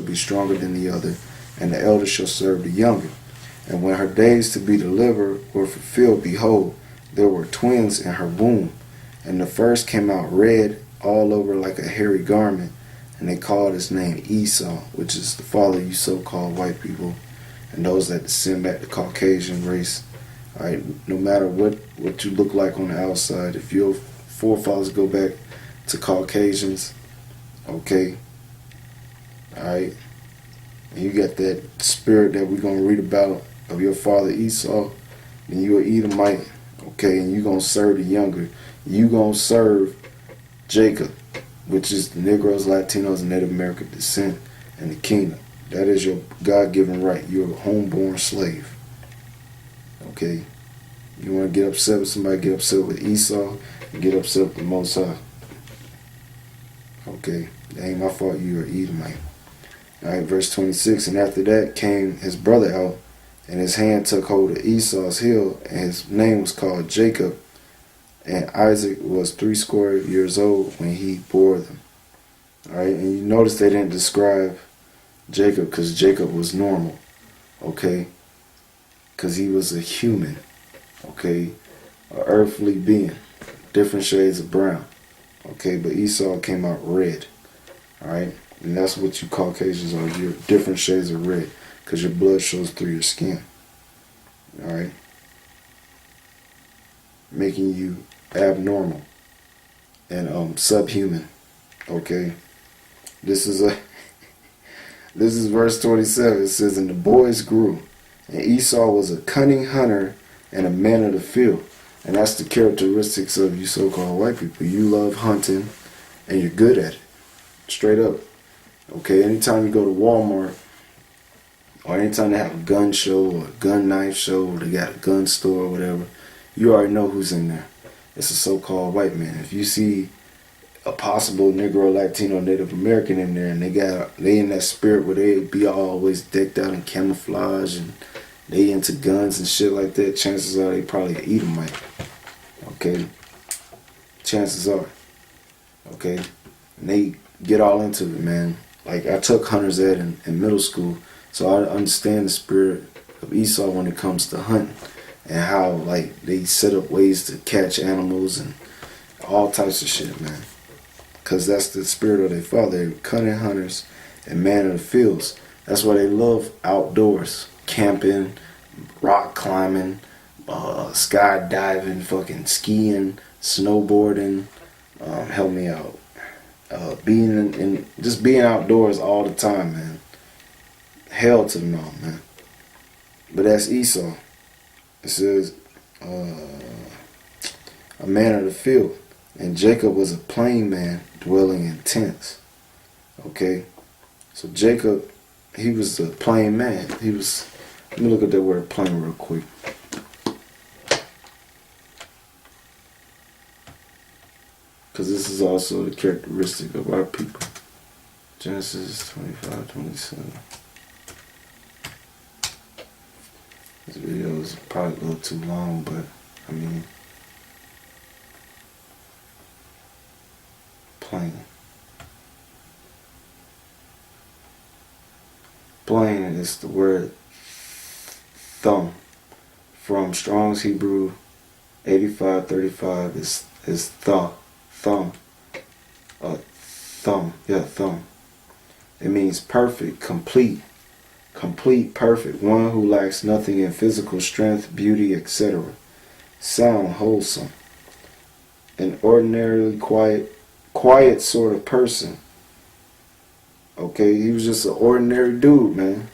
be stronger than the other, and the elder shall serve the younger. And when her days to be delivered were fulfilled, behold, there were twins in her womb. And the first came out red all over like a hairy garment, and they called his name Esau, which is the father of you so-called white people, and those that descend back to Caucasian race. Alright, no matter what you look like on the outside, if your forefathers go back to Caucasians, okay, alright, and you got that spirit that we're going to read about of your father Esau, then you're Edomite, okay, and you're going to serve the younger. You're going to serve Jacob, which is the Negroes, Latinos, and Native American descent, and the kingdom. That is your God-given right. You're a homeborn slave. Okay? You want to get upset with somebody, get upset with Esau, and get upset with the Most High. Okay? That ain't my fault you're an Edomite. Alright, verse 26. And after that came his brother out, and his hand took hold of Esau's heel, and his name was called Jacob. And Isaac was 80 years old when he bore them. Alright, and you notice they didn't describe Jacob because Jacob was normal. Okay? Because he was a human. Okay? An earthly being. Different shades of brown. Okay? But Esau came out red. Alright? And that's what you Caucasians are. You're different shades of red. Because your blood shows through your skin. Alright? Making you abnormal and subhuman. Okay? This is verse 27. It says, and the boys grew, and Esau was a cunning hunter and a man of the field. And that's the characteristics of you so-called white people. You love hunting and you're good at it. Straight up. Okay, anytime you go to Walmart, or anytime they have a gun show or a gun knife show, or they got a gun store or whatever, you already know who's in there. It's a so-called white man. If you see a possible Negro, Latino, Native American in there, and they in that spirit where they be always decked out in camouflage and they into guns and shit like that, chances are they probably an Edomite. Okay? Chances are. Okay? And they get all into it, man. Like, I took hunter's ed in middle school, so I understand the spirit of Esau when it comes to hunting. And how, like, they set up ways to catch animals and all types of shit, man. Because that's the spirit of their father. They're cunning hunters and man of the fields. That's why they love outdoors. Camping, rock climbing, skydiving, fucking skiing, snowboarding. Help me out. Just being outdoors all the time, man. Hell to them all, man. But that's Esau. It says, a man of the field. And Jacob was a plain man dwelling in tents. Okay? So Jacob, he was a plain man. He was, let me look at that word plain real quick. Because this is also the characteristic of our people. Genesis 25:27. This video is probably a little too long, but I mean, plain. Plain is the word thumb. From Strong's Hebrew 85:35 is thumb. Thumb. Thumb. It means perfect, complete. Complete, perfect, one who lacks nothing in physical strength, beauty, etc. Sound, wholesome. An ordinarily quiet sort of person. Okay, he was just an ordinary dude, man.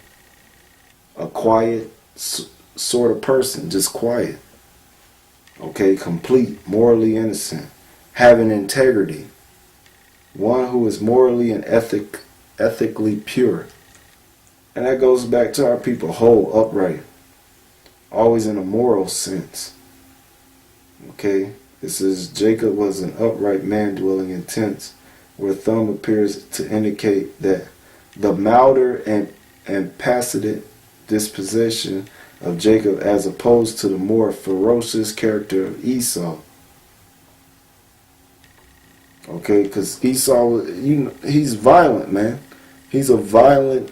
A quiet sort of person, just quiet. Okay, complete, morally innocent, having integrity. One who is morally and ethically pure. And that goes back to our people, whole, upright, always in a moral sense. Okay, it says Jacob was an upright man dwelling in tents, where thumb appears to indicate that the milder and passive disposition of Jacob as opposed to the more ferocious character of Esau. Okay, because Esau, he's violent, man. He's a violent,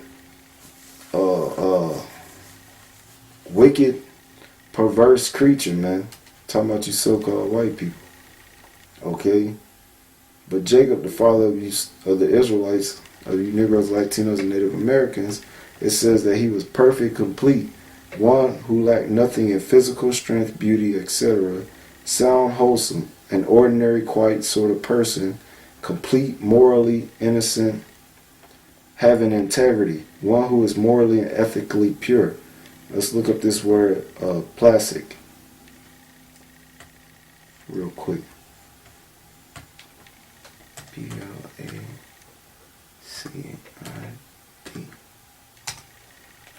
wicked, perverse creature, man. Talking about you so-called white people. Okay? But Jacob, the father of the Israelites, of you Negroes, Latinos, and Native Americans, it says that he was perfect, complete, one who lacked nothing in physical strength, beauty, etc., sound, wholesome, an ordinary, quiet sort of person, complete, morally innocent, having integrity, one who is morally and ethically pure. Let's look up this word, plastic, real quick. P-L-A-C-I-D.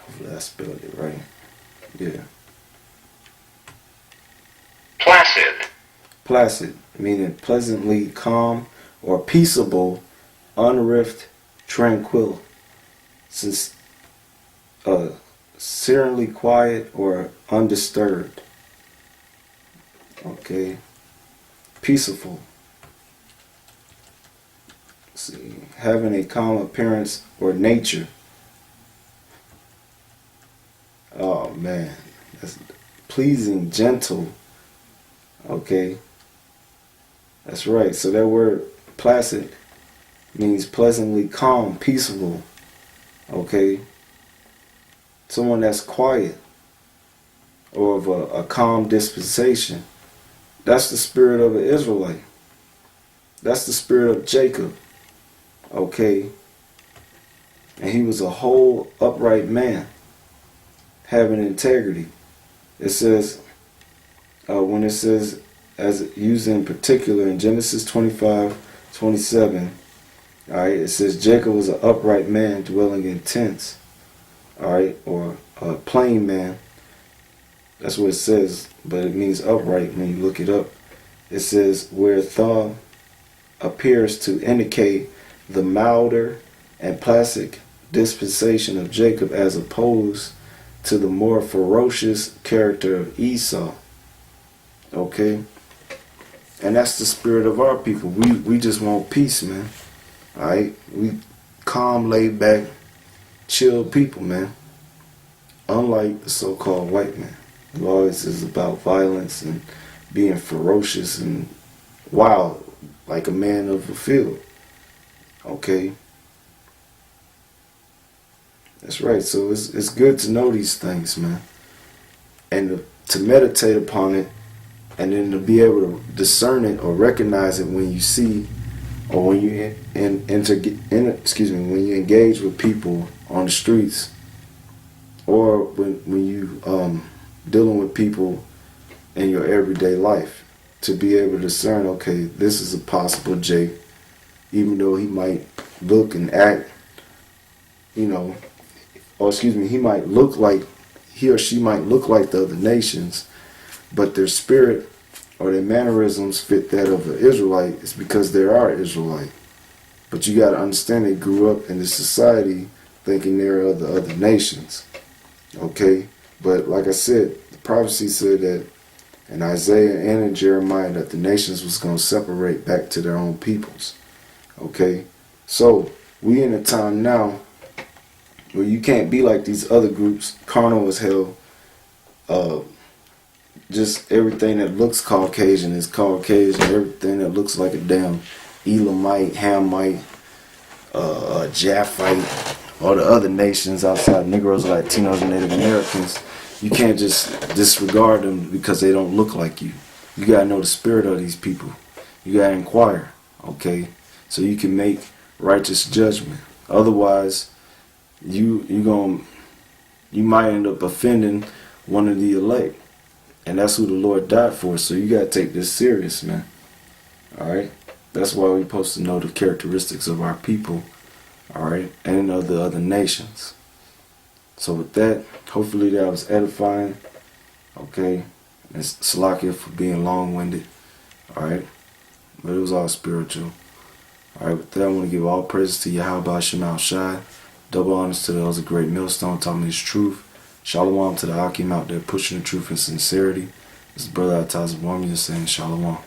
Hopefully I spelled it right. Yeah. Placid. Placid, meaning pleasantly calm or peaceable, unriffed, tranquil. Serenely quiet or undisturbed. Okay. Peaceful. See, having a calm appearance or nature. Oh man, that's pleasing, gentle. Okay, that's right. So that word placid means pleasantly calm, peaceful. Okay, someone that's quiet or of a calm disposition. That's the spirit of an Israelite. That's the spirit of Jacob. Okay, and he was a whole upright man, having integrity. It says, when it says, as used in particular in Genesis 25:27, all right, it says Jacob was an upright man dwelling in tents, all right, or a plain man. That's what it says, but it means upright when you look it up. It says where thaw appears to indicate the milder and placid disposition of Jacob as opposed to the more ferocious character of Esau. Okay? And that's the spirit of our people. We just want peace, man. Alright? We calm, laid back, chill people, man. Unlike the so-called white man, who always is about violence and being ferocious and wild, like a man of the field. Okay? That's right. So it's good to know these things, man. And to meditate upon it, and then to be able to discern it or recognize it when you see, or when you when you engage with people on the streets, or when you dealing with people in your everyday life, to be able to discern, okay, this is a possible Jake, even though he might look and act, he might look like, he or she might look like the other nations, but their spirit or their mannerisms fit that of an Israelite. It's because they are Israelite. But you got to understand, they grew up in this society thinking they're of the other nations. Okay? But like I said, the prophecy said that in Isaiah and in Jeremiah that the nations was going to separate back to their own peoples. Okay? So, we in a time now where you can't be like these other groups, carnal as hell. Just everything that looks Caucasian is Caucasian. Everything that looks like a damn Elamite, Hamite, Japhite, all the other nations outside Negroes, Latinos, and Native Americans, you can't just disregard them because they don't look like you. You gotta know the spirit of these people. You gotta inquire, okay, so you can make righteous judgment. Otherwise, you might end up offending one of the elect, and that's who the Lord died for. So you gotta take this serious, man. All right, that's why we're supposed to know the characteristics of our people, all right, and of the other nations. So with that, hopefully that was edifying. Okay, and Salakia for being long-winded. All right, but it was all spiritual. All right, with that, I want to give all praises to Yahweh Shemal Shai. Double honors to those of Great Millstone telling me this truth. Shalom to the Akim out there pushing the truth and sincerity. This is Brother Ataz Warm, just saying Shalom.